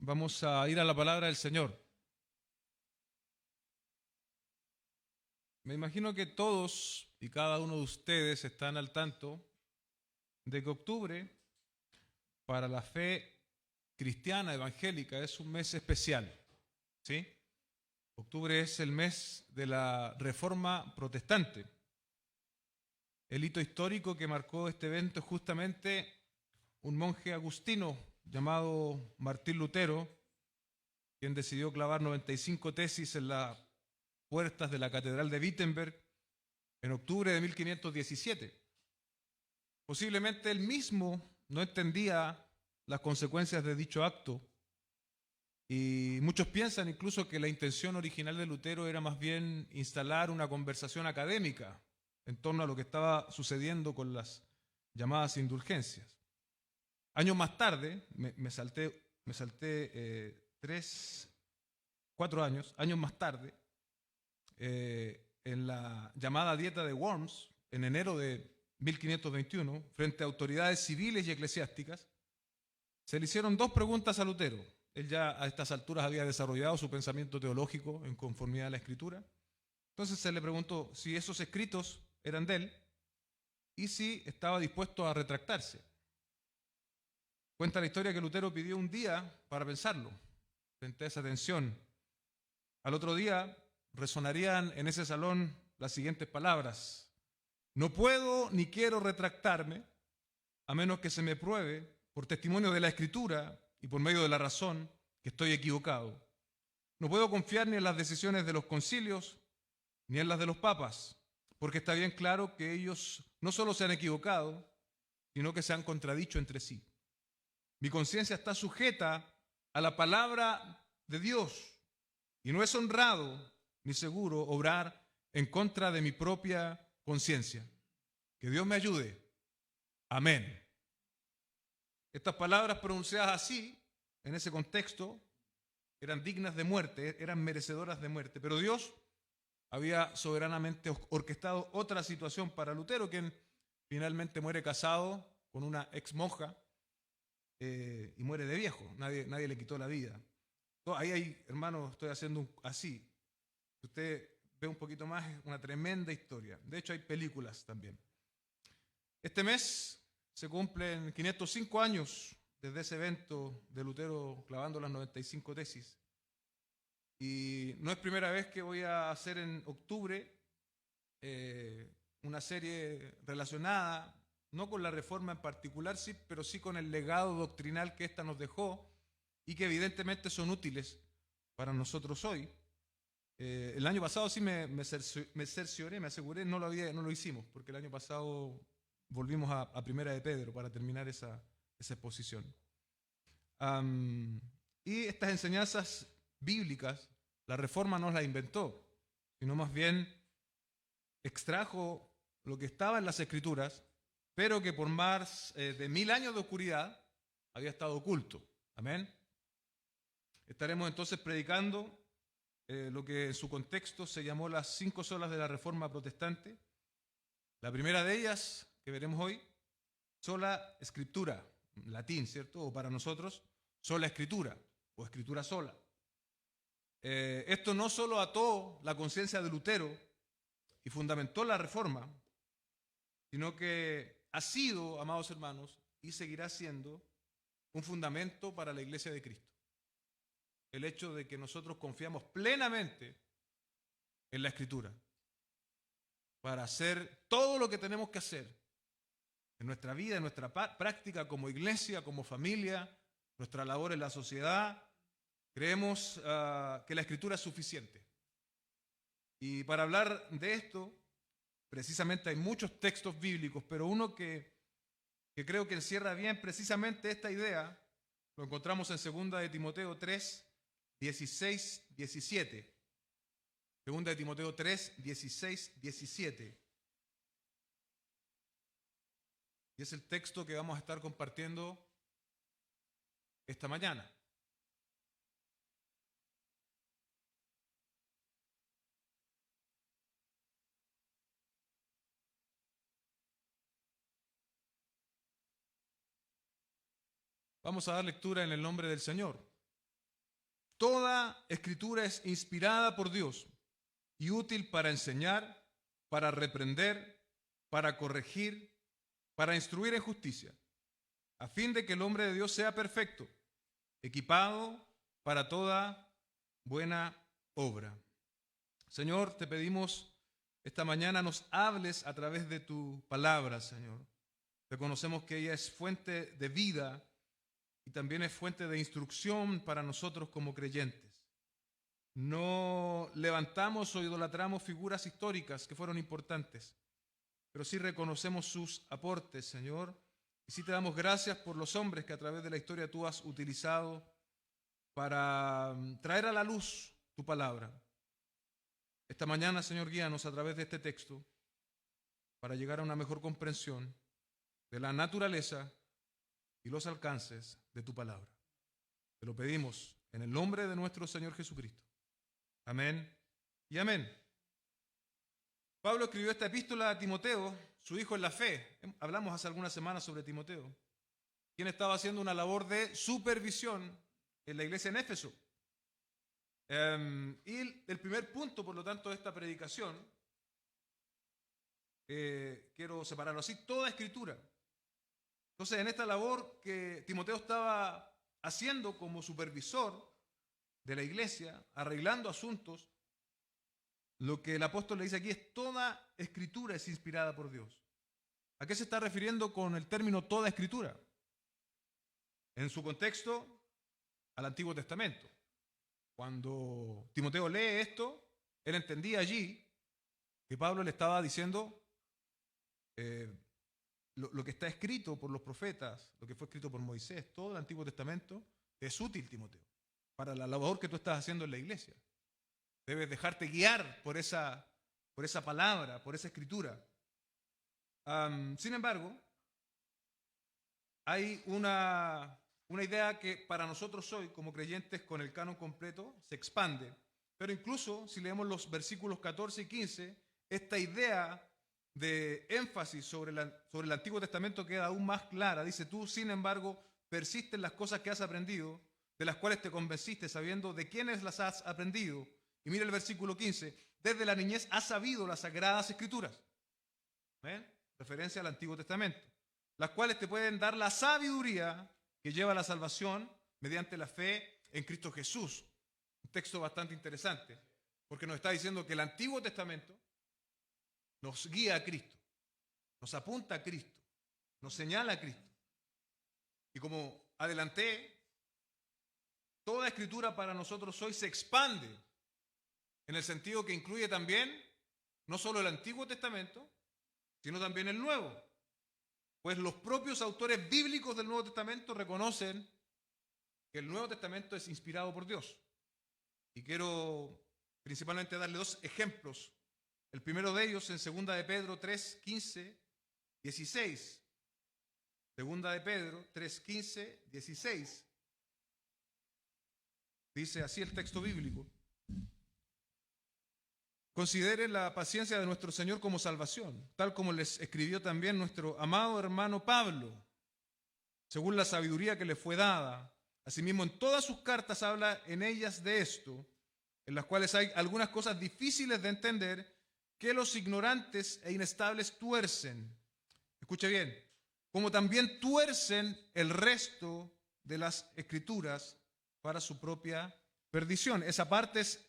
Vamos a ir a la palabra del Señor. Me imagino que todos y cada uno de ustedes están al tanto de que octubre para la fe cristiana evangélica es un mes especial, ¿sí? Octubre es el mes de la Reforma Protestante. El hito histórico que marcó este evento es justamente un monje agustino llamado Martín Lutero, quien decidió clavar 95 tesis en las puertas de la Catedral de Wittenberg en octubre de 1517. Posiblemente él mismo no entendía las consecuencias de dicho acto y muchos piensan incluso que la intención original de Lutero era más bien instalar una conversación académica en torno a lo que estaba sucediendo con las llamadas indulgencias. Años más tarde, me salté 4 años más tarde, en la llamada Dieta de Worms, en enero de 1521, frente a autoridades civiles y eclesiásticas, se le hicieron dos preguntas a Lutero. Él ya a estas alturas había desarrollado su pensamiento teológico en conformidad a la Escritura. Entonces se le preguntó si esos escritos eran de él y si estaba dispuesto a retractarse. Cuenta la historia que Lutero pidió un día para pensarlo frente a esa tensión. Al otro día resonarían en ese salón las siguientes palabras: no puedo ni quiero retractarme a menos que se me pruebe por testimonio de la Escritura y por medio de la razón que estoy equivocado. No puedo confiar ni en las decisiones de los concilios ni en las de los papas, porque está bien claro que ellos no solo se han equivocado, sino que se han contradicho entre sí. Mi conciencia está sujeta a la palabra de Dios y no es honrado ni seguro obrar en contra de mi propia conciencia. Que Dios me ayude. Amén. Estas palabras pronunciadas así, en ese contexto, eran dignas de muerte, eran merecedoras de muerte, pero Dios había soberanamente orquestado otra situación para Lutero, quien finalmente muere casado con una ex monja y muere de viejo, nadie le quitó la vida. Ahí, hermano, estoy haciendo así. Usted ve un poquito más, es una tremenda historia. De hecho, hay películas también. Este mes se cumplen 505 años desde ese evento de Lutero clavando las 95 tesis. Y no es primera vez que voy a hacer en octubre una serie relacionada, no con la reforma en particular, sí, pero sí con el legado doctrinal que ésta nos dejó y que evidentemente son útiles para nosotros hoy. El año pasado sí me cercioré, me aseguré, no lo hicimos, porque el año pasado volvimos a Primera de Pedro para terminar esa exposición. Y estas enseñanzas bíblicas, la Reforma no las inventó, sino más bien extrajo lo que estaba en las Escrituras, pero que por más de 1000 años de oscuridad había estado oculto. Amén. Estaremos entonces predicando lo que en su contexto se llamó las 5 solas de la Reforma Protestante. La primera de ellas, que veremos hoy, sola escritura, latín, ¿cierto? O para nosotros, sola escritura o escritura sola. Esto no solo ató la conciencia de Lutero y fundamentó la Reforma, sino que ha sido, amados hermanos, y seguirá siendo un fundamento para la Iglesia de Cristo. El hecho de que nosotros confiamos plenamente en la Escritura para hacer todo lo que tenemos que hacer en nuestra vida, en nuestra práctica como iglesia, como familia, nuestra labor en la sociedad. Creemos que la Escritura es suficiente. Y para hablar de esto, precisamente hay muchos textos bíblicos, pero uno que creo que encierra bien precisamente esta idea, lo encontramos en 2 de Timoteo 3, 16, 17. 2 de Timoteo 3, 16, 17. Y es el texto que vamos a estar compartiendo esta mañana. Vamos a dar lectura en el nombre del Señor. Toda escritura es inspirada por Dios y útil para enseñar, para reprender, para corregir, para instruir en justicia, a fin de que el hombre de Dios sea perfecto, equipado para toda buena obra. Señor, te pedimos esta mañana nos hables a través de tu palabra, Señor. Reconocemos que ella es fuente de vida y también es fuente de instrucción para nosotros como creyentes. No levantamos o idolatramos figuras históricas que fueron importantes, pero sí reconocemos sus aportes, Señor, y sí te damos gracias por los hombres que a través de la historia tú has utilizado para traer a la luz tu palabra. Esta mañana, Señor, guíanos a través de este texto para llegar a una mejor comprensión de la naturaleza y los alcances de tu palabra. Te lo pedimos en el nombre de nuestro Señor Jesucristo. Amén y amén. Pablo escribió esta epístola a Timoteo, su hijo en la fe. Hablamos hace algunas semanas sobre Timoteo, quien estaba haciendo una labor de supervisión en la iglesia en Éfeso. Y el primer punto, por lo tanto, de esta predicación, quiero separarlo así, toda escritura. Entonces, en esta labor que Timoteo estaba haciendo como supervisor de la iglesia, arreglando asuntos, lo que el apóstol le dice aquí es toda escritura es inspirada por Dios. ¿A qué se está refiriendo con el término toda escritura? En su contexto, al Antiguo Testamento. Cuando Timoteo lee esto, él entendía allí que Pablo le estaba diciendo lo que está escrito por los profetas, lo que fue escrito por Moisés, todo el Antiguo Testamento, es útil, Timoteo, para la labor que tú estás haciendo en la iglesia. Debes dejarte guiar por esa palabra, por esa escritura. Sin embargo, hay una idea que para nosotros hoy, como creyentes con el canon completo, se expande. Pero incluso si leemos los versículos 14 y 15, esta idea de énfasis sobre el Antiguo Testamento queda aún más clara. Dice, tú, sin embargo, persiste en las cosas que has aprendido, de las cuales te convenciste, sabiendo de quiénes las has aprendido. Y mira el versículo 15, desde la niñez has sabido las sagradas escrituras. ¿Ven? Referencia al Antiguo Testamento. Las cuales te pueden dar la sabiduría que lleva a la salvación mediante la fe en Cristo Jesús. Un texto bastante interesante, porque nos está diciendo que el Antiguo Testamento nos guía a Cristo, nos apunta a Cristo, nos señala a Cristo. Y como adelanté, toda escritura para nosotros hoy se expande en el sentido que incluye también no solo el Antiguo Testamento, sino también el Nuevo. Pues los propios autores bíblicos del Nuevo Testamento reconocen que el Nuevo Testamento es inspirado por Dios. Y quiero principalmente darle dos ejemplos. El primero de ellos en 2 de Pedro 3, 15, 16. 2 de Pedro 3, 15, 16. Dice así el texto bíblico. Consideren la paciencia de nuestro Señor como salvación, tal como les escribió también nuestro amado hermano Pablo, según la sabiduría que le fue dada. Asimismo, en todas sus cartas habla en ellas de esto, en las cuales hay algunas cosas difíciles de entender que los ignorantes e inestables tuercen. Escuche bien, como también tuercen el resto de las escrituras para su propia perdición. Esa parte es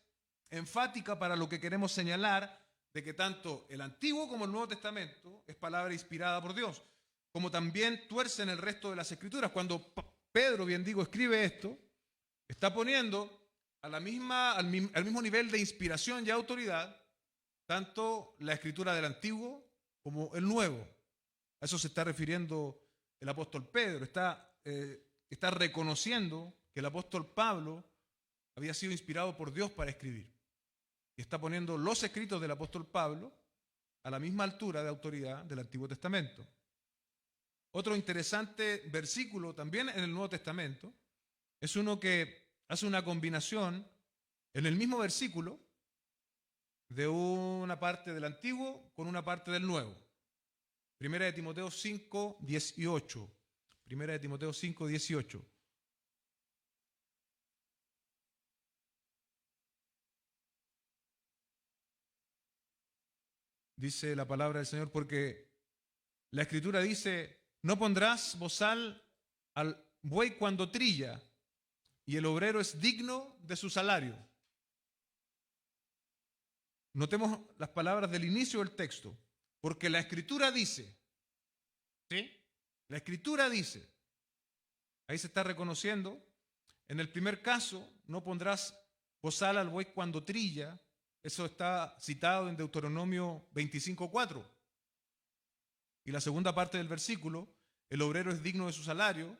enfática para lo que queremos señalar, de que tanto el Antiguo como el Nuevo Testamento es palabra inspirada por Dios, como también tuercen el resto de las escrituras. Cuando Pedro, bien digo, escribe esto, está poniendo al mismo nivel de inspiración y autoridad tanto la escritura del Antiguo como el Nuevo. A eso se está refiriendo el apóstol Pedro. Está reconociendo que el apóstol Pablo había sido inspirado por Dios para escribir. Y está poniendo los escritos del apóstol Pablo a la misma altura de autoridad del Antiguo Testamento. Otro interesante versículo también en el Nuevo Testamento es uno que hace una combinación en el mismo versículo de una parte del Antiguo con una parte del Nuevo. Primera de Timoteo 5, 18. Primera de Timoteo 5, 18. dice la palabra del Señor, porque la Escritura dice, no pondrás bozal al buey cuando trilla, y el obrero es digno de su salario. Notemos las palabras del inicio del texto, porque la Escritura dice, ¿sí? La Escritura dice, ahí se está reconociendo, en el primer caso, no pondrás bozal al buey cuando trilla, eso está citado en Deuteronomio 25:4. Y la segunda parte del versículo, el obrero es digno de su salario,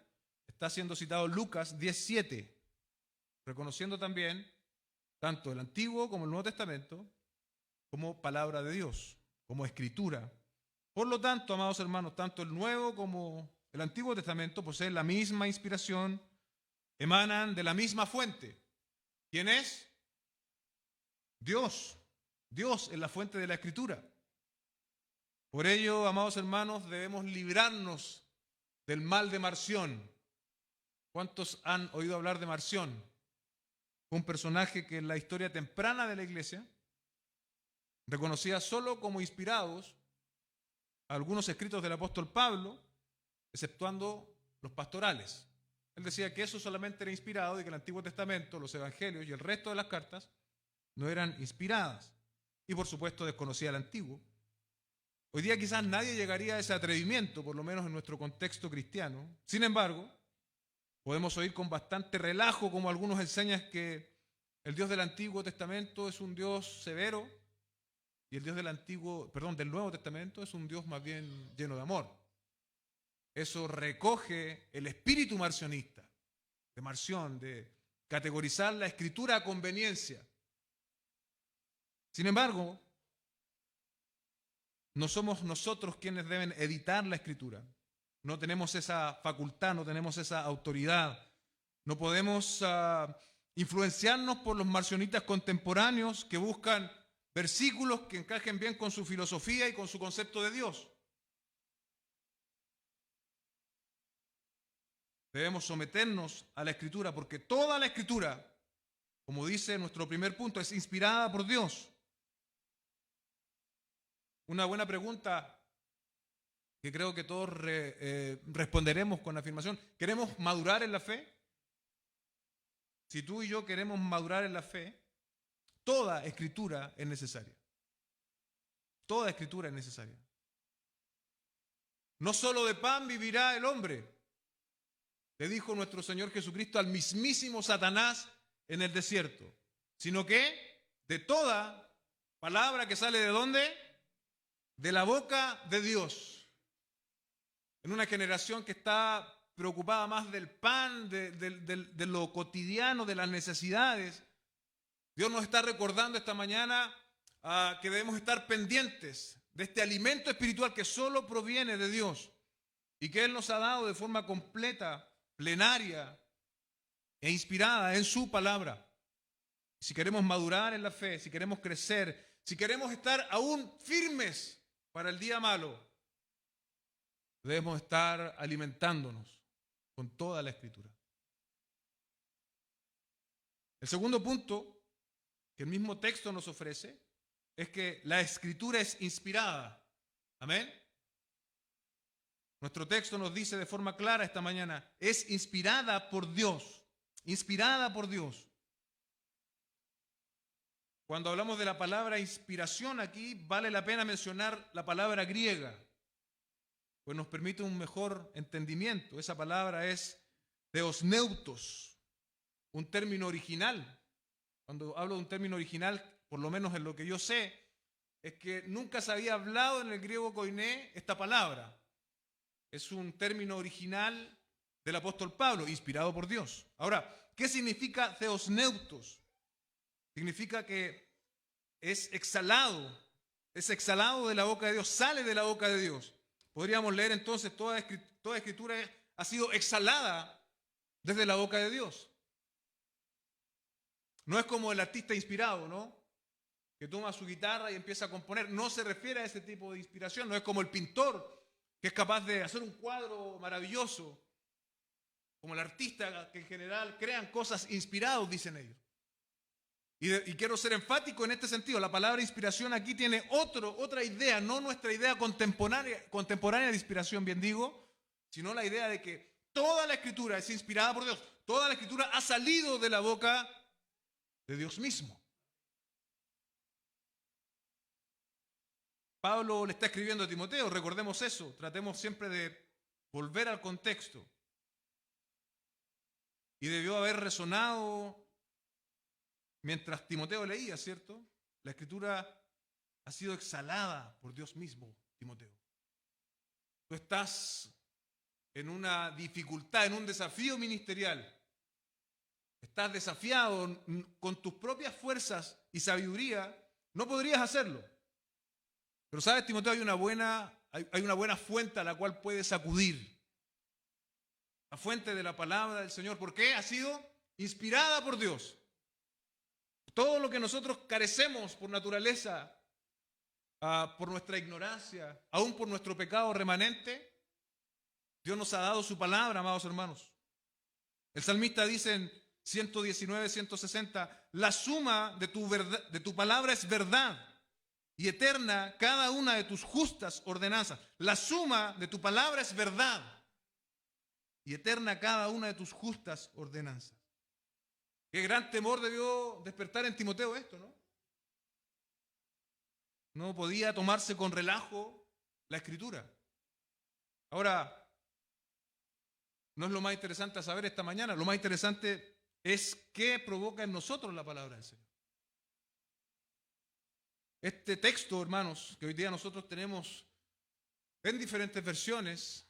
está siendo citado en Lucas 10:7, reconociendo también tanto el Antiguo como el Nuevo Testamento como palabra de Dios, como escritura. Por lo tanto, amados hermanos, tanto el Nuevo como el Antiguo Testamento poseen la misma inspiración, emanan de la misma fuente. ¿Quién es? Dios. Dios es la fuente de la escritura. Por ello, amados hermanos, debemos librarnos del mal de Marción. ¿Cuántos han oído hablar de Marción? Fue un personaje que en la historia temprana de la iglesia reconocía solo como inspirados algunos escritos del apóstol Pablo, exceptuando los pastorales. Él decía que eso solamente era inspirado y que el Antiguo Testamento, los evangelios y el resto de las cartas no eran inspiradas. Y por supuesto desconocía el Antiguo. Hoy día quizás nadie llegaría a ese atrevimiento, por lo menos en nuestro contexto cristiano. Sin embargo, podemos oír con bastante relajo como algunos enseñan que el Dios del Antiguo Testamento es un Dios severo y el Dios del Nuevo Testamento es un Dios más bien lleno de amor. Eso recoge el espíritu marcionista, de Marción, de categorizar la escritura a conveniencia. Sin embargo, no somos nosotros quienes deben editar la escritura. No tenemos esa facultad, no tenemos esa autoridad. No podemos influenciarnos por los marcionistas contemporáneos que buscan versículos que encajen bien con su filosofía y con su concepto de Dios. Debemos someternos a la escritura porque toda la escritura, como dice nuestro primer punto, es inspirada por Dios. Una buena pregunta que creo que todos responderemos con afirmación. ¿Queremos madurar en la fe? Si tú y yo queremos madurar en la fe, toda escritura es necesaria. Toda escritura es necesaria. No solo de pan vivirá el hombre, le dijo nuestro Señor Jesucristo al mismísimo Satanás en el desierto, sino que de toda palabra que sale ¿de dónde? De la boca de Dios. En una generación que está preocupada más del pan, de lo cotidiano, de las necesidades, Dios nos está recordando esta mañana que debemos estar pendientes de este alimento espiritual que solo proviene de Dios y que Él nos ha dado de forma completa, plenaria e inspirada en su palabra. Si queremos madurar en la fe, si queremos crecer, si queremos estar aún firmes para el día malo, debemos estar alimentándonos con toda la escritura. El segundo punto que el mismo texto nos ofrece es que la escritura es inspirada. Amén. Nuestro texto nos dice de forma clara esta mañana, es inspirada por Dios, inspirada por Dios. Cuando hablamos de la palabra inspiración aquí, vale la pena mencionar la palabra griega, pues nos permite un mejor entendimiento. Esa palabra es theosneutos, un término original. Cuando hablo de un término original, por lo menos en lo que yo sé, es que nunca se había hablado en el griego koiné esta palabra. Es un término original del apóstol Pablo, inspirado por Dios. Ahora, ¿qué significa theosneutos? Significa que es exhalado de la boca de Dios, sale de la boca de Dios. Podríamos leer entonces toda escritura ha sido exhalada desde la boca de Dios. No es como el artista inspirado, ¿no? Que toma su guitarra y empieza a componer. No se refiere a ese tipo de inspiración. No es como el pintor que es capaz de hacer un cuadro maravilloso. Como el artista que en general crean cosas inspirados, dicen ellos. Y quiero ser enfático en este sentido. La palabra inspiración aquí tiene otra idea, no nuestra idea contemporánea de inspiración, bien digo, sino la idea de que toda la Escritura es inspirada por Dios. Toda la Escritura ha salido de la boca de Dios mismo. Pablo le está escribiendo a Timoteo, recordemos eso, tratemos siempre de volver al contexto. Y debió haber resonado mientras Timoteo leía, ¿cierto? La Escritura ha sido exhalada por Dios mismo, Timoteo. Tú estás en una dificultad, en un desafío ministerial. Estás desafiado con tus propias fuerzas y sabiduría. No podrías hacerlo. Pero sabes, Timoteo, hay una buena fuente a la cual puedes acudir. La fuente de la palabra del Señor. ¿Por qué? Ha sido inspirada por Dios. Todo lo que nosotros carecemos por naturaleza, por nuestra ignorancia, aún por nuestro pecado remanente, Dios nos ha dado su palabra, amados hermanos. El salmista dice en 119, 160, la suma de tu palabra es verdad y eterna cada una de tus justas ordenanzas. La suma de tu palabra es verdad y eterna cada una de tus justas ordenanzas. Qué gran temor debió despertar en Timoteo esto, ¿no? No podía tomarse con relajo la Escritura. Ahora, no es lo más interesante a saber esta mañana, lo más interesante es qué provoca en nosotros la palabra del Señor. Este texto, hermanos, que hoy día nosotros tenemos en diferentes versiones,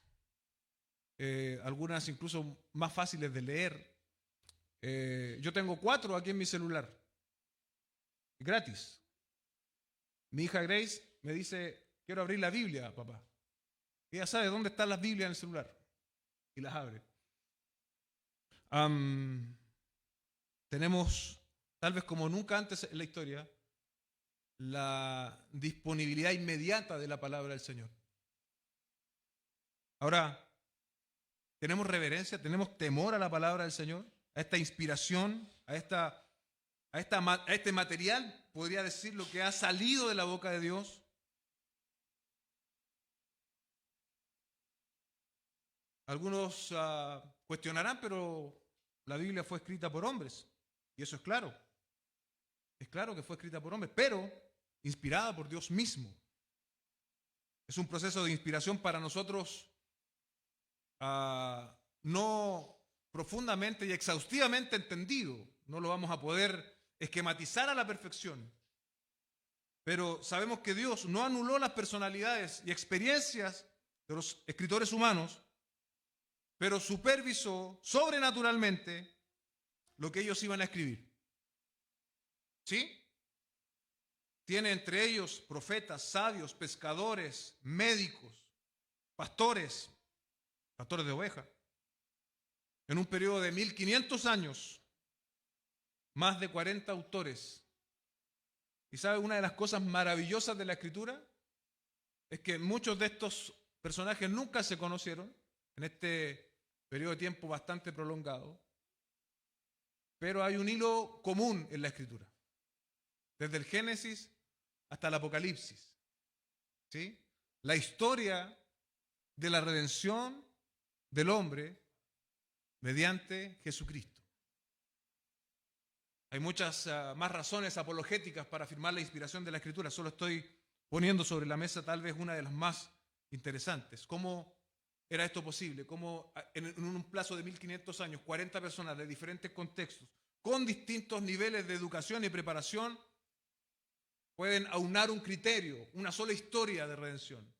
algunas incluso más fáciles de leer. Yo tengo 4 aquí en mi celular, gratis. Mi hija Grace me dice, quiero abrir la Biblia, papá. Ella sabe dónde están las Biblias en el celular y las abre. Tenemos, tal vez como nunca antes en la historia, la disponibilidad inmediata de la palabra del Señor. Ahora, ¿tenemos reverencia? ¿Tenemos temor a la palabra del Señor? ¿A esta inspiración? ¿A este material? Podría decir lo que ha salido de la boca de Dios. Algunos cuestionarán, pero la Biblia fue escrita por hombres. Y eso es claro. Es claro que fue escrita por hombres, pero inspirada por Dios mismo. Es un proceso de inspiración para nosotros no profundamente y exhaustivamente entendido. No lo vamos a poder esquematizar a la perfección. Pero sabemos que Dios no anuló las personalidades y experiencias de los escritores humanos, pero supervisó sobrenaturalmente lo que ellos iban a escribir. ¿Sí? Tiene entre ellos profetas, sabios, pescadores, médicos, pastores de ovejas. En un periodo de 1500 años, más de 40 autores. ¿Y sabe una de las cosas maravillosas de la Escritura? Es que muchos de estos personajes nunca se conocieron en este periodo de tiempo bastante prolongado, pero hay un hilo común en la Escritura, desde el Génesis hasta el Apocalipsis. ¿Sí? La historia de la redención del hombre mediante Jesucristo. Hay muchas más razones apologéticas para afirmar la inspiración de la Escritura. Solo estoy poniendo sobre la mesa tal vez una de las más interesantes. ¿Cómo era esto posible? ¿Cómo en un plazo de 1500 años, 40 personas de diferentes contextos, con distintos niveles de educación y preparación, pueden aunar un criterio, una sola historia de redención?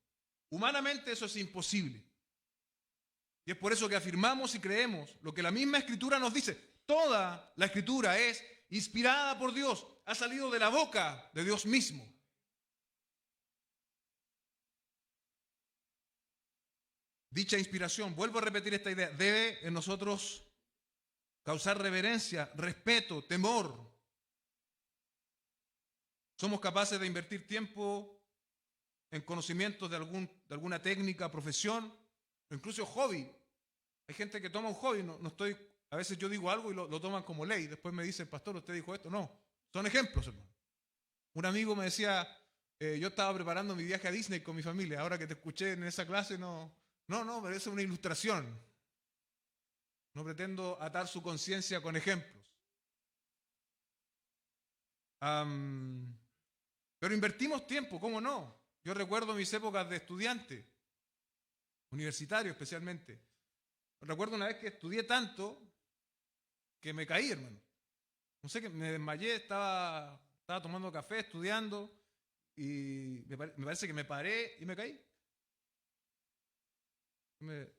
Humanamente eso es imposible. Y es por eso que afirmamos y creemos lo que la misma Escritura nos dice. Toda la Escritura es inspirada por Dios, ha salido de la boca de Dios mismo. Dicha inspiración, vuelvo a repetir esta idea, debe en nosotros causar reverencia, respeto, temor. Somos capaces de invertir tiempo en conocimientos de alguna técnica, profesión, o incluso hobby. Hay gente que toma un hobby, a veces yo digo algo y lo toman como ley. Después me dicen, pastor, usted dijo esto. No, Son ejemplos, hermano. Un amigo me decía, yo estaba preparando mi viaje a Disney con mi familia. Ahora que te escuché en esa clase, no, pero es una ilustración. No pretendo atar su conciencia con ejemplos. Pero invertimos tiempo, ¿cómo no? Yo recuerdo mis épocas de estudiante, universitario especialmente. Recuerdo una vez que estudié tanto que me caí, hermano. No sé, que me desmayé, estaba tomando café, estudiando, y me parece que me paré y me caí.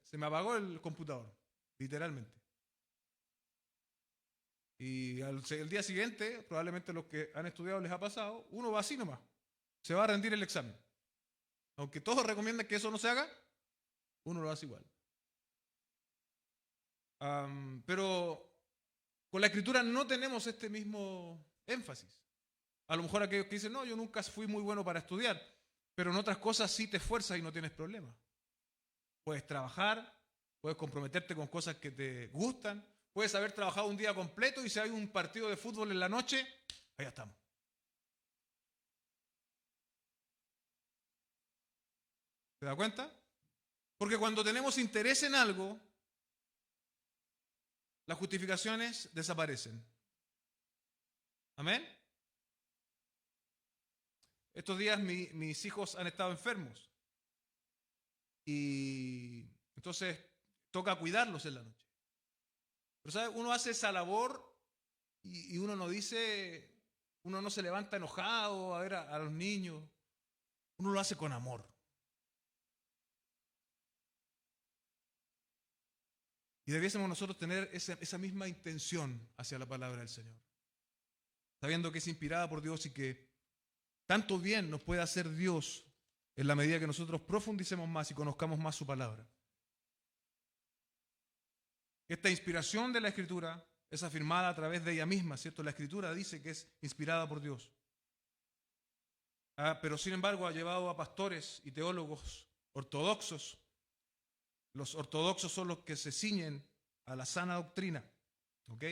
Se me apagó el computador, literalmente. Y el día siguiente, probablemente los que han estudiado les ha pasado, uno va así nomás, se va a rendir el examen. Aunque todos recomiendan que eso no se haga, uno lo hace igual. Pero con la escritura no tenemos este mismo énfasis. A lo mejor aquellos que dicen, no, yo nunca fui muy bueno para estudiar, pero en otras cosas sí te esfuerzas y no tienes problemas. Puedes trabajar, puedes comprometerte con cosas que te gustan, puedes haber trabajado un día completo y si hay un partido de fútbol en la noche, allá estamos. ¿Se da cuenta? Porque cuando tenemos interés en algo, las justificaciones desaparecen. ¿Amén? Estos días mis hijos han estado enfermos y entonces toca cuidarlos en la noche. Pero ¿sabes? Uno hace esa labor y uno no dice, uno no se levanta enojado a ver a los niños, uno lo hace con amor. Y debiésemos nosotros tener esa misma intención hacia la palabra del Señor, sabiendo que es inspirada por Dios y que tanto bien nos puede hacer Dios en la medida que nosotros profundicemos más y conozcamos más su palabra. Esta inspiración de la Escritura es afirmada a través de ella misma, ¿cierto? La Escritura dice que es inspirada por Dios. Pero sin embargo ha llevado a pastores y teólogos ortodoxos. Los ortodoxos son los que se ciñen a la sana doctrina. ¿Ok?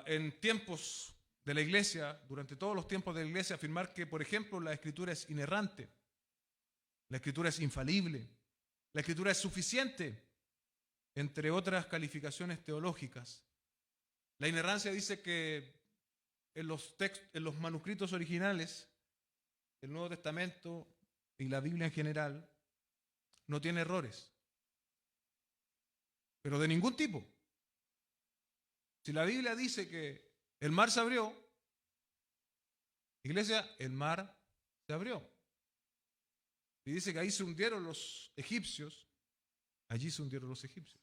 En tiempos de la iglesia, durante todos los tiempos de la iglesia, afirmar que, por ejemplo, la Escritura es inerrante, la Escritura es infalible, la Escritura es suficiente, entre otras calificaciones teológicas. La inerrancia dice que en los manuscritos originales, el Nuevo Testamento y la Biblia en general, no tiene errores, pero de ningún tipo. Si la Biblia dice que el mar se abrió, iglesia, el mar se abrió. Y dice que ahí se hundieron los egipcios, allí se hundieron los egipcios.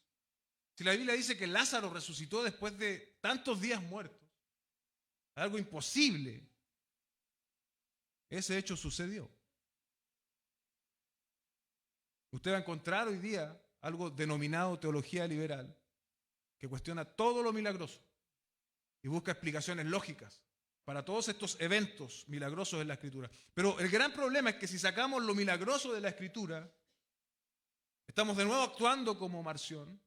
Si la Biblia dice que Lázaro resucitó después de tantos días muertos, algo imposible, ese hecho sucedió. Usted va a encontrar hoy día algo denominado teología liberal, que cuestiona todo lo milagroso y busca explicaciones lógicas para todos estos eventos milagrosos en la Escritura. Pero el gran problema es que si sacamos lo milagroso de la Escritura, estamos de nuevo actuando como Marción,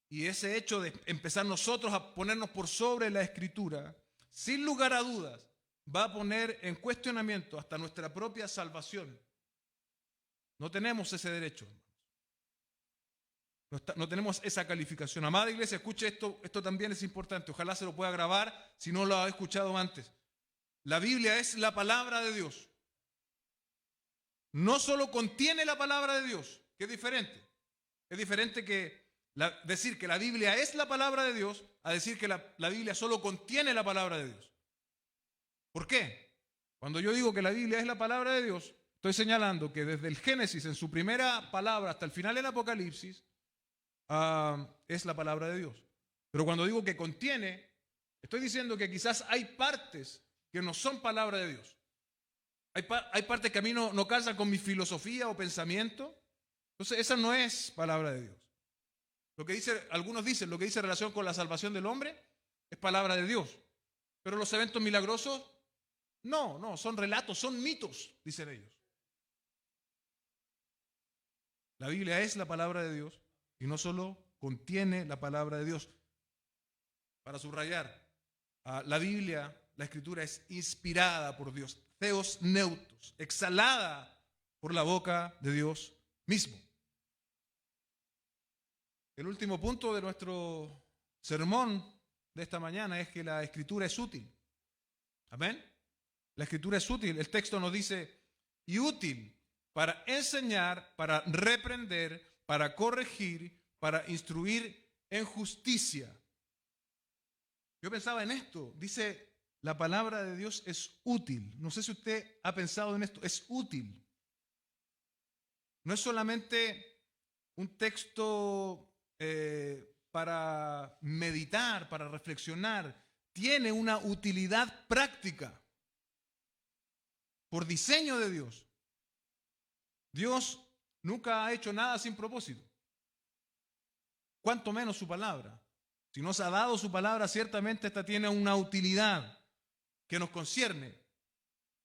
y ese hecho de empezar nosotros a ponernos por sobre la Escritura, sin lugar a dudas, va a poner en cuestionamiento hasta nuestra propia salvación. No tenemos ese derecho. No tenemos esa calificación. Amada iglesia, escuche esto también es importante. Ojalá se lo pueda grabar si no lo ha escuchado antes. La Biblia es la palabra de Dios. No solo contiene la palabra de Dios, que es diferente. Es diferente que decir que la Biblia es la palabra de Dios a decir que la Biblia solo contiene la palabra de Dios. ¿Por qué? Cuando yo digo que la Biblia es la palabra de Dios, estoy señalando que desde el Génesis, en su primera palabra, hasta el final del Apocalipsis, es la palabra de Dios. Pero cuando digo que contiene, estoy diciendo que quizás hay partes que no son palabra de Dios. Hay partes que a mí no calzan con mi filosofía o pensamiento. Entonces esa no es palabra de Dios. Algunos dicen, lo que dice en relación con la salvación del hombre es palabra de Dios. Pero los eventos milagrosos, no, son relatos, son mitos, dicen ellos. La Biblia es la palabra de Dios y no solo contiene la palabra de Dios. Para subrayar, La Biblia, la Escritura es inspirada por Dios, theos neutos, exhalada por la boca de Dios mismo. El último punto de nuestro sermón de esta mañana es que la Escritura es útil. Amén. La Escritura es útil. El texto nos dice, y útil para enseñar, para reprender, para corregir, para instruir en justicia. Yo pensaba en esto. Dice, la palabra de Dios es útil. No sé si usted ha pensado en esto. Es útil. No es solamente un texto para meditar, para reflexionar. Tiene una utilidad práctica por diseño de Dios. Dios nunca ha hecho nada sin propósito, cuanto menos su palabra. Si nos ha dado su palabra, ciertamente esta tiene una utilidad que nos concierne.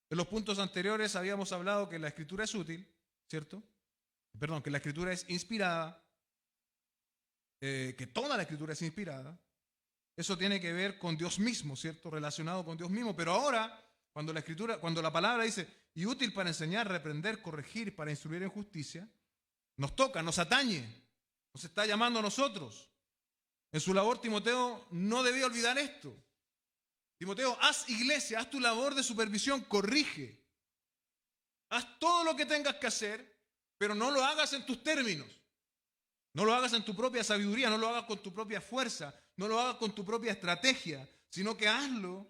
En los puntos anteriores habíamos hablado que la Escritura es útil, ¿cierto? Perdón, que la Escritura es inspirada, que toda la Escritura es inspirada. Eso tiene que ver con Dios mismo, ¿cierto? Relacionado con Dios mismo. Pero ahora, cuando la palabra dice, y útil para enseñar, reprender, corregir, para instruir en justicia, nos toca, nos atañe, nos está llamando a nosotros. En su labor, Timoteo no debía olvidar esto. Timoteo, haz iglesia, haz tu labor de supervisión, corrige. Haz todo lo que tengas que hacer, pero no lo hagas en tus términos. No lo hagas en tu propia sabiduría, no lo hagas con tu propia fuerza, no lo hagas con tu propia estrategia, sino que hazlo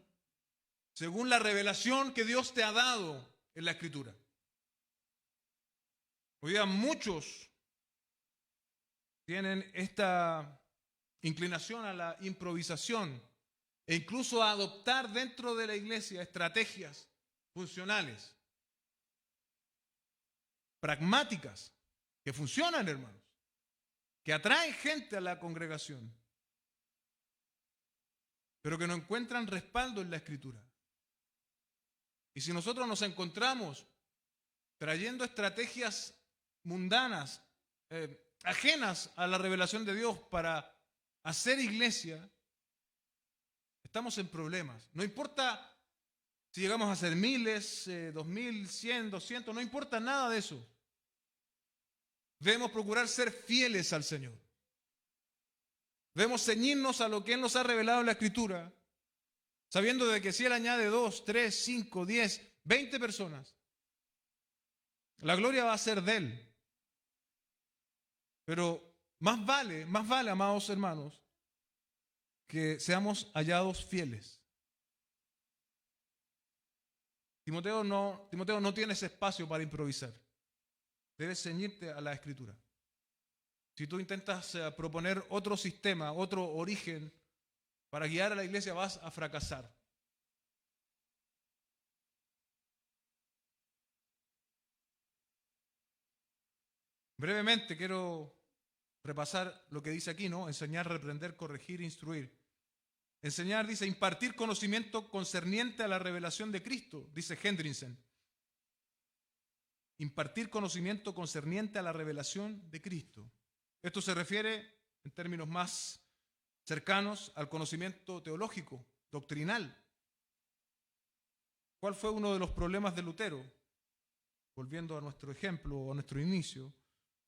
según la revelación que Dios te ha dado en la Escritura. Hoy día muchos tienen esta inclinación a la improvisación e incluso a adoptar dentro de la iglesia estrategias funcionales, pragmáticas, que funcionan, hermanos, que atraen gente a la congregación, pero que no encuentran respaldo en la Escritura. Y si nosotros nos encontramos trayendo estrategias mundanas, ajenas a la revelación de Dios para hacer iglesia, estamos en problemas. No importa si llegamos a ser miles, 2000, 100, 200, no importa nada de eso. Debemos procurar ser fieles al Señor. Debemos ceñirnos a lo que Él nos ha revelado en la Escritura, sabiendo de que si Él añade 2, 3, 5, 10, 20 personas, la gloria va a ser de Él. Pero más vale, amados hermanos, que seamos hallados fieles. Timoteo no tiene ese espacio para improvisar. Debes ceñirte a la Escritura. Si tú intentas proponer otro sistema, otro origen para guiar a la iglesia, vas a fracasar. Brevemente quiero repasar lo que dice aquí, ¿no? Enseñar, reprender, corregir, instruir. Enseñar, dice, impartir conocimiento concerniente a la revelación de Cristo, dice Hendrickson. Impartir conocimiento concerniente a la revelación de Cristo. Esto se refiere, en términos más cercanos, al conocimiento teológico, doctrinal. ¿Cuál fue uno de los problemas de Lutero? Volviendo a nuestro ejemplo, a nuestro inicio,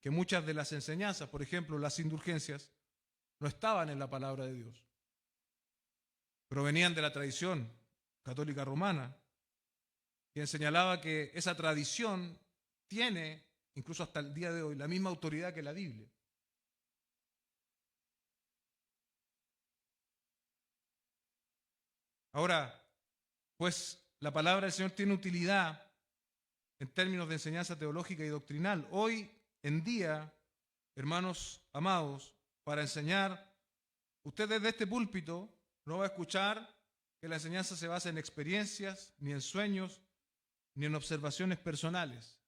que muchas de las enseñanzas, por ejemplo, las indulgencias, no estaban en la palabra de Dios. Provenían de la tradición católica romana, quien señalaba que esa tradición tiene, incluso hasta el día de hoy, la misma autoridad que la Biblia. Ahora, pues la palabra del Señor tiene utilidad en términos de enseñanza teológica y doctrinal. Hoy en día, hermanos amados, para enseñar, usted desde este púlpito no va a escuchar que la enseñanza se basa en experiencias, ni en sueños, ni en observaciones personales,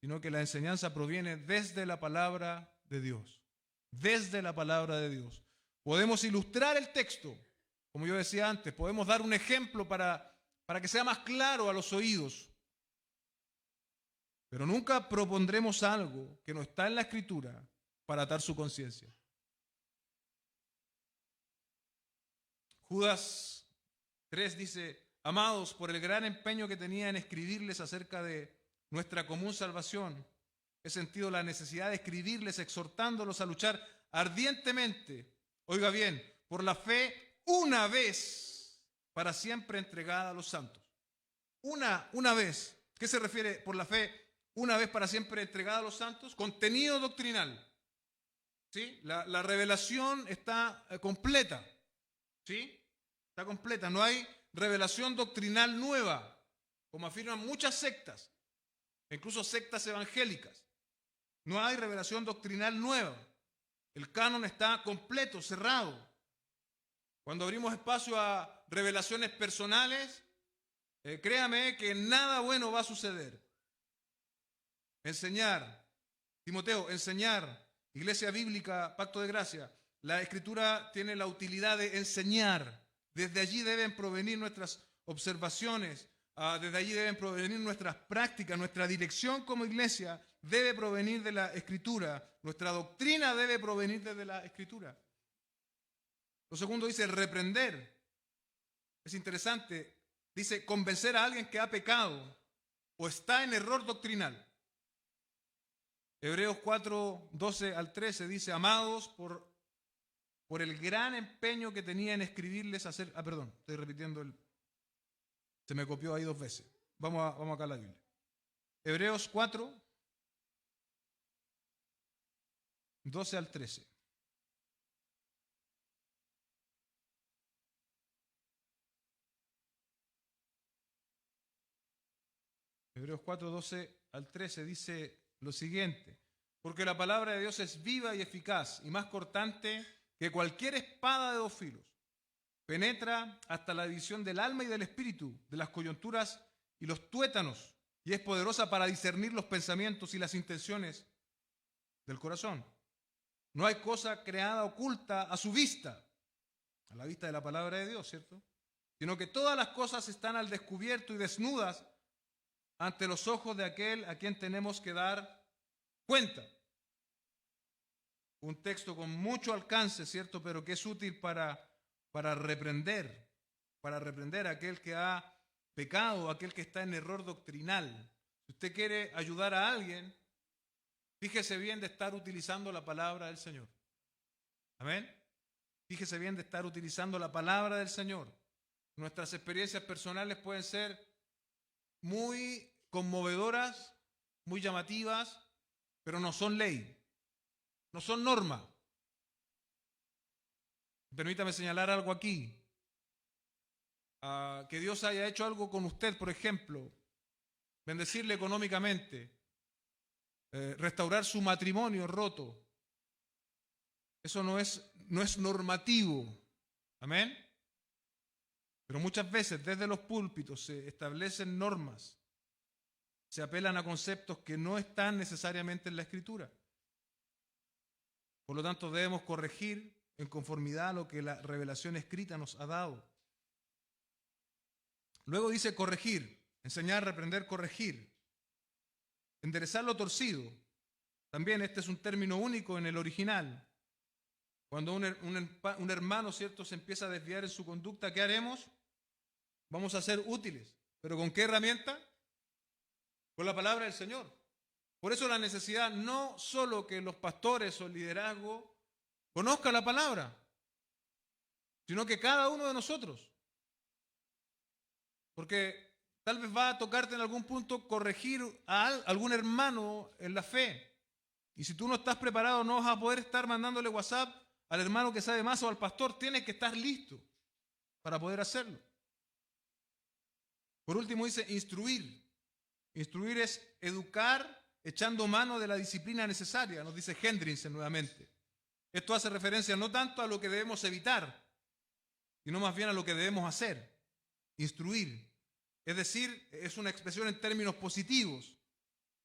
sino que la enseñanza proviene desde la palabra de Dios. Desde la palabra de Dios. Podemos ilustrar el texto, como yo decía antes, podemos dar un ejemplo para que sea más claro a los oídos. Pero nunca propondremos algo que no está en la Escritura para atar su conciencia. Judas 3 dice: amados, por el gran empeño que tenía en escribirles acerca de nuestra común salvación, he sentido la necesidad de escribirles exhortándolos a luchar ardientemente, oiga bien, por la fe una vez para siempre entregada a los santos. Una vez. ¿Qué se refiere por la fe una vez para siempre entregada a los santos? Contenido doctrinal. ¿Sí? La revelación está completa. ¿Sí? Está completa. No hay revelación doctrinal nueva, como afirman muchas sectas, incluso sectas evangélicas. No hay revelación doctrinal nueva. El canon está completo, cerrado. Cuando abrimos espacio a revelaciones personales, créame que nada bueno va a suceder. Enseñar, Timoteo, enseñar, Iglesia Bíblica, Pacto de Gracia, la Escritura tiene la utilidad de enseñar. Desde allí deben provenir nuestras observaciones, desde allí deben provenir nuestras prácticas, nuestra dirección como iglesia debe provenir de la Escritura, nuestra doctrina debe provenir desde la Escritura. Lo segundo dice reprender. Es interesante, dice convencer a alguien que ha pecado o está en error doctrinal. Hebreos 4, 12 al 13 dice: amados, por el gran empeño que tenía en escribirles hacer... perdón, estoy repitiendo se me copió ahí 2 veces. Vamos acá a la Biblia. Hebreos 4, 12 al 13. Hebreos 4, 12 al 13 dice lo siguiente: porque la palabra de Dios es viva y eficaz y más cortante que cualquier espada de 2 filos. Penetra hasta la división del alma y del espíritu, de las coyunturas y los tuétanos, y es poderosa para discernir los pensamientos y las intenciones del corazón. No hay cosa creada oculta a su vista, a la vista de la palabra de Dios, ¿cierto? Sino que todas las cosas están al descubierto y desnudas ante los ojos de aquel a quien tenemos que dar cuenta. Un texto con mucho alcance, ¿cierto? Pero que es útil para reprender a aquel que ha pecado, aquel que está en error doctrinal. Si usted quiere ayudar a alguien, fíjese bien de estar utilizando la palabra del Señor. Amén. Fíjese bien de estar utilizando la palabra del Señor. Nuestras experiencias personales pueden ser muy conmovedoras, muy llamativas, pero no son ley, no son norma. Permítame señalar algo aquí. Que Dios haya hecho algo con usted, por ejemplo, bendecirle económicamente, restaurar su matrimonio roto. Eso no es normativo. Amén. Pero muchas veces desde los púlpitos se establecen normas, se apelan a conceptos que no están necesariamente en la Escritura. Por lo tanto, debemos corregir en conformidad a lo que la revelación escrita nos ha dado. Luego dice corregir, enseñar, reprender, corregir. Enderezar lo torcido. También este es un término único en el original. Cuando un hermano, ¿cierto?, se empieza a desviar en su conducta, ¿qué haremos? Vamos a ser útiles. ¿Pero con qué herramienta? Con la palabra del Señor. Por eso la necesidad no solo que los pastores o el liderazgo conozcan la palabra, sino que cada uno de nosotros. Porque tal vez va a tocarte en algún punto corregir a algún hermano en la fe. Y si tú no estás preparado, no vas a poder estar mandándole WhatsApp al hermano que sabe más o al pastor. Tienes que estar listo para poder hacerlo. Por último dice instruir. Instruir es educar echando mano de la disciplina necesaria, nos dice Hendriksen nuevamente. Esto hace referencia no tanto a lo que debemos evitar, sino más bien a lo que debemos hacer. Instruir. Es decir, es una expresión en términos positivos.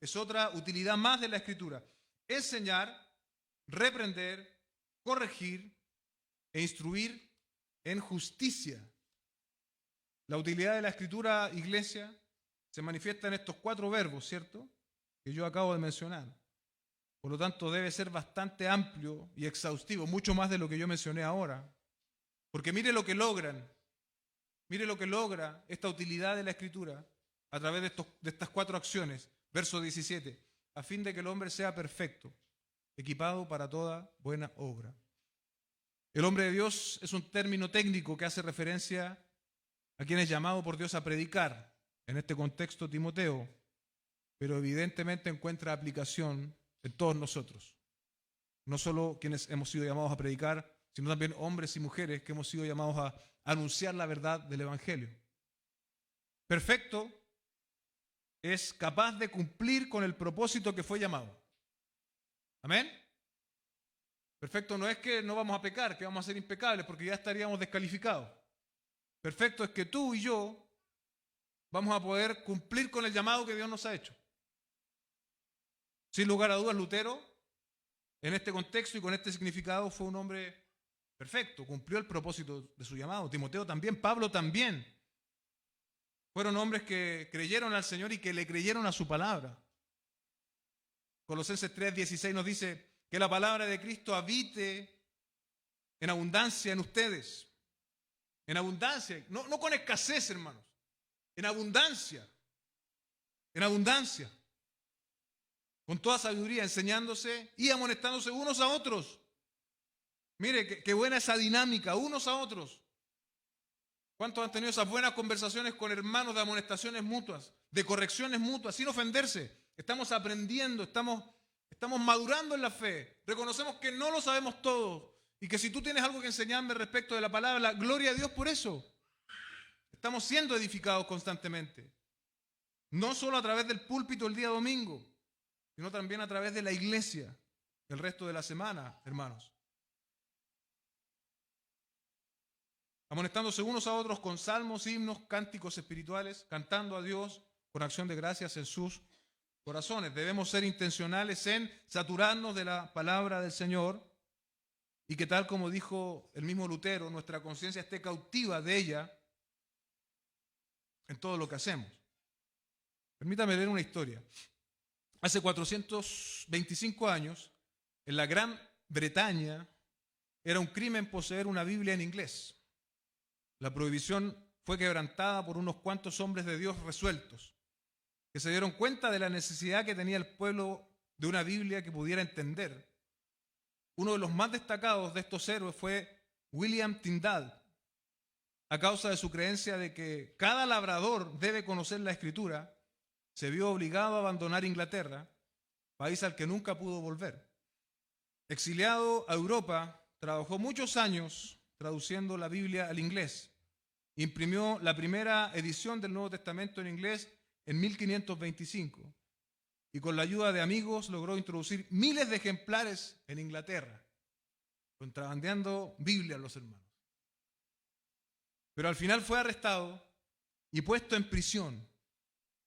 Es otra utilidad más de la Escritura. Enseñar, reprender, corregir e instruir en justicia. La utilidad de la Escritura, iglesia, se manifiesta en estos 4 verbos, ¿cierto?, que yo acabo de mencionar. Por lo tanto, debe ser bastante amplio y exhaustivo, mucho más de lo que yo mencioné ahora. Porque mire lo que logran, mire lo que logra esta utilidad de la Escritura a través de estas 4 acciones. Verso 17, a fin de que el hombre sea perfecto, equipado para toda buena obra. El hombre de Dios es un término técnico que hace referencia a quien es llamado por Dios a predicar, en este contexto Timoteo, pero evidentemente encuentra aplicación en todos nosotros. No solo quienes hemos sido llamados a predicar, sino también hombres y mujeres que hemos sido llamados a anunciar la verdad del Evangelio. Perfecto es capaz de cumplir con el propósito que fue llamado. ¿Amén? Perfecto no es que no vamos a pecar, que vamos a ser impecables, porque ya estaríamos descalificados. Perfecto es que tú y yo vamos a poder cumplir con el llamado que Dios nos ha hecho. Sin lugar a dudas, Lutero, en este contexto y con este significado, fue un hombre perfecto, cumplió el propósito de su llamado. Timoteo también, Pablo también. Fueron hombres que creyeron al Señor y que le creyeron a su palabra. Colosenses 3:16 nos dice que la palabra de Cristo habite en abundancia en ustedes. En abundancia, no con escasez, hermanos. En abundancia. En abundancia. Con toda sabiduría, enseñándose y amonestándose unos a otros. Mire, qué buena esa dinámica, unos a otros. ¿Cuántos han tenido esas buenas conversaciones con hermanos de amonestaciones mutuas, de correcciones mutuas, sin ofenderse? Estamos aprendiendo, estamos madurando en la fe. Reconocemos que no lo sabemos todo y que si tú tienes algo que enseñarme respecto de la palabra, gloria a Dios por eso. Estamos siendo edificados constantemente. No solo a través del púlpito el día domingo, sino también a través de la iglesia el resto de la semana, hermanos. Amonestándose unos a otros con salmos, himnos, cánticos espirituales, cantando a Dios con acción de gracias en sus corazones. Debemos ser intencionales en saturarnos de la palabra del Señor y que, tal como dijo el mismo Lutero, nuestra conciencia esté cautiva de ella en todo lo que hacemos. Permítame leer una historia. Hace 425 años, en la Gran Bretaña, era un crimen poseer una Biblia en inglés. La prohibición fue quebrantada por unos cuantos hombres de Dios resueltos, que se dieron cuenta de la necesidad que tenía el pueblo de una Biblia que pudiera entender. Uno de los más destacados de estos héroes fue William Tyndale, a causa de su creencia de que cada labrador debe conocer la Escritura. Se vio obligado a abandonar Inglaterra, país al que nunca pudo volver. Exiliado a Europa, trabajó muchos años traduciendo la Biblia al inglés. Imprimió la primera edición del Nuevo Testamento en inglés en 1525 y con la ayuda de amigos logró introducir miles de ejemplares en Inglaterra, contrabandeando Biblia a los hermanos. Pero al final fue arrestado y puesto en prisión,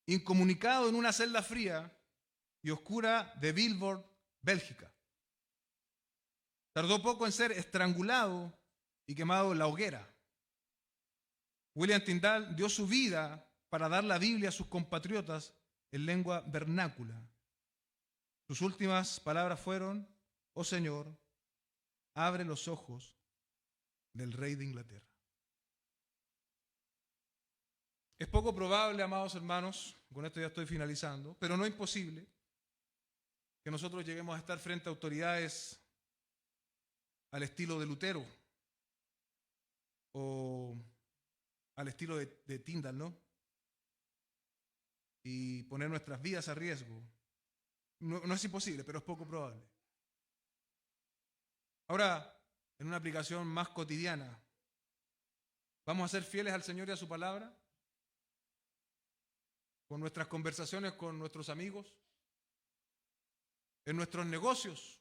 incomunicado en una celda fría y oscura de Vilvoorde, Bélgica. Tardó poco en ser estrangulado y quemado en la hoguera. William Tyndale dio su vida para dar la Biblia a sus compatriotas en lengua vernácula. Sus últimas palabras fueron: oh Señor, abre los ojos del rey de Inglaterra. Es poco probable, amados hermanos, con esto ya estoy finalizando, pero no imposible, que nosotros lleguemos a estar frente a autoridades al estilo de Lutero o al estilo de Tyndale, ¿no? Y poner nuestras vidas a riesgo. No es imposible, pero es poco probable. Ahora, en una aplicación más cotidiana, ¿vamos a ser fieles al Señor y a su palabra? Con nuestras conversaciones con nuestros amigos, en nuestros negocios,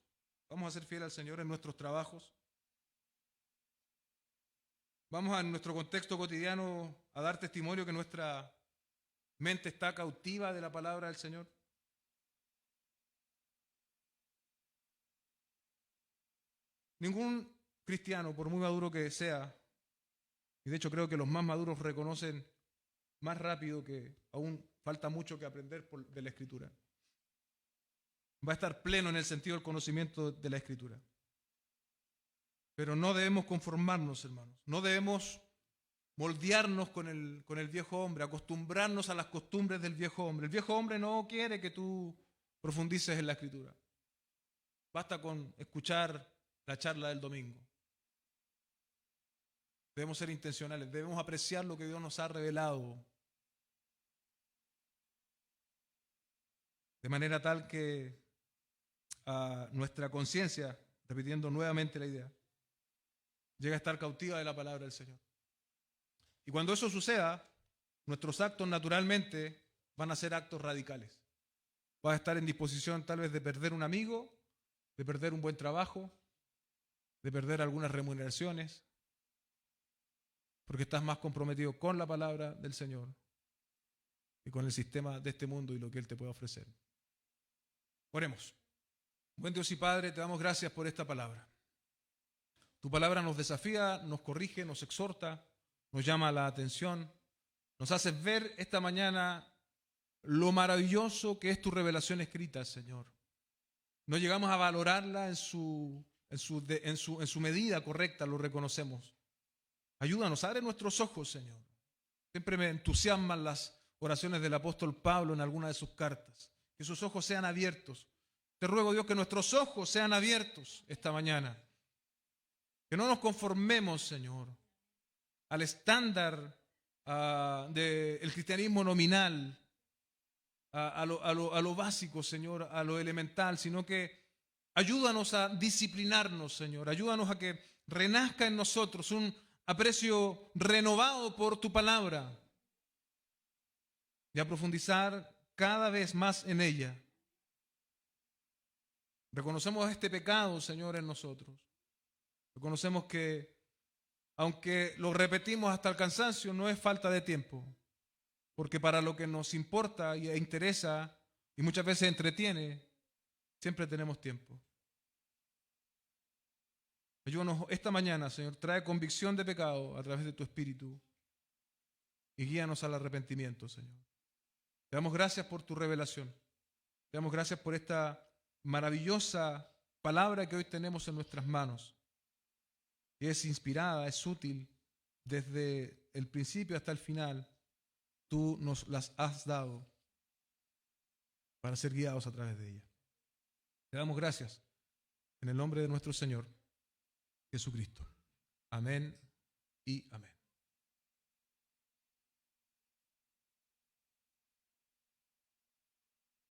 ¿vamos a ser fieles al Señor en nuestros trabajos? ¿Vamos en nuestro contexto cotidiano a dar testimonio que nuestra mente está cautiva de la palabra del Señor? Ningún cristiano, por muy maduro que sea, y de hecho creo que los más maduros reconocen más rápido que aún falta mucho que aprender de la Escritura, va a estar pleno en el sentido del conocimiento de la Escritura. Pero no debemos conformarnos, hermanos. No debemos moldearnos con el viejo hombre, acostumbrarnos a las costumbres del viejo hombre. El viejo hombre no quiere que tú profundices en la Escritura. Basta con escuchar la charla del domingo. Debemos ser intencionales, debemos apreciar lo que Dios nos ha revelado. De manera tal que nuestra conciencia, repitiendo nuevamente la idea, llegue a estar cautiva de la palabra del Señor. Y cuando eso suceda, nuestros actos naturalmente van a ser actos radicales. Vas a estar en disposición tal vez de perder un amigo, de perder un buen trabajo, de perder algunas remuneraciones, porque estás más comprometido con la palabra del Señor y con el sistema de este mundo y lo que Él te puede ofrecer. Oremos. Buen Dios y Padre, te damos gracias por esta palabra. Tu palabra nos desafía, nos corrige, nos exhorta, nos llama la atención, nos hace ver esta mañana lo maravilloso que es tu revelación escrita, Señor. No llegamos a valorarla en su medida correcta, lo reconocemos. Ayúdanos, abre nuestros ojos, Señor. Siempre me entusiasman las oraciones del apóstol Pablo en alguna de sus cartas. Que sus ojos sean abiertos. Te ruego, Dios, que nuestros ojos sean abiertos esta mañana. Que no nos conformemos, Señor, al estándar del cristianismo nominal, a lo básico, Señor, a lo elemental, sino que ayúdanos a disciplinarnos, Señor. Ayúdanos a que renazca en nosotros un aprecio renovado por tu palabra y a profundizar cada vez más en ella. Reconocemos este pecado, Señor, en nosotros. Reconocemos que, aunque lo repetimos hasta el cansancio, no es falta de tiempo, porque para lo que nos importa e interesa y muchas veces entretiene, siempre tenemos tiempo. Ayúdanos esta mañana, Señor, trae convicción de pecado a través de tu Espíritu y guíanos al arrepentimiento, Señor. Te damos gracias por tu revelación. Te damos gracias por esta maravillosa palabra que hoy tenemos en nuestras manos. Que es inspirada, es útil desde el principio hasta el final. Tú nos las has dado para ser guiados a través de ella. Te damos gracias en el nombre de nuestro Señor Jesucristo. Amén y amén.